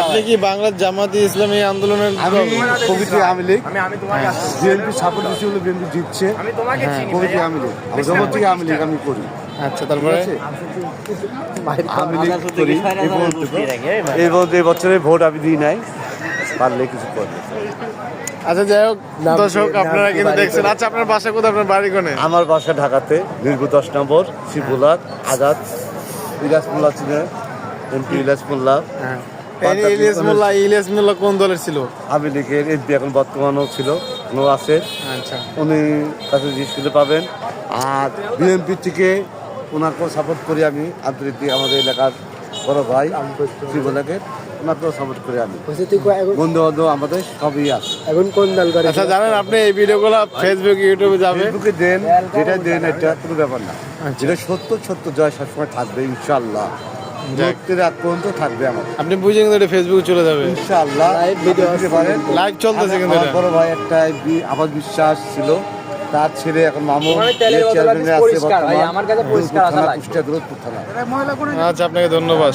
আপনি কি বাংলার জামাতি ইসলামী আন্দোলনের আমি পবিত্র আওয়ামী লীগ, বিএনপি সাপোর্ট দিচ্ছি বলে বিএনপি জিতছে। পবিত্র আওয়ামী লীগ, আমি জন্ম থেকে আওয়ামী লীগ আমি করি। আচ্ছা, তারপরে আওয়ামী লীগ করি এই বছরে ভোট আমি দিই নাই, পারলে কিছু করবে। আচ্ছা, যাই হোক দর্শক, আপনারা কিন্তু দেখছেন। আচ্ছা, আপনার বাসা কোথায়, আপনার বাড়ি কোনে? আমার বাসা ঢাকাতে, মিরপুর 10 নম্বর, শিবুলার আজাদ, ইলিয়াস মোল্লা ছিলেন, এমপি ইলিয়াস মোল্লা। ইলিয়াস মোল্লা কোন দলের ছিল? আওয়ামী লীগের এমপি, এখন বর্তমানেও ছিল, আছে। আচ্ছা, উনি কাছে জিজ্ঞেস পাবেন। আর বিএনপি থেকে ওনাকেও সাপোর্ট করি আমি আন্তরিক, আমাদের এলাকার বড় ভাই শিবুলাকে ওনাকেও সাপোর্ট করি আমি। বন্ধু বান্ধব আমাদের সবই আছে। এখন কোন দল করে? আচ্ছা, জানেন আপনি এই ভিডিওগুলো ফেসবুক ইউটিউবে যাবে? ফেসবুকে দেন, যেটা দেন এটা কোনো ব্যাপার না। যেটা সত্য সত্য জয় সবসময় থাকবে ইনশাআল্লাহ, মৃত্যুর আগ পর্যন্ত থাকবে আমার। আপনি বুঝে কিন্তু এটা ফেসবুকে চলে যাবে ইনশাআল্লাহ। লাইভ চলতেছে কিন্তু আমার এটা। বড় ভাই একটা আমার বিশ্বাস ছিল, তার ছেলে এখন মামু তেলের বোতল আছে পরিষ্কার ভাই, আমার কাছে পরিষ্কার আছে। কুষ্টিয়া দূরত্ব থানা। আচ্ছা, আপনাকে ধন্যবাদ।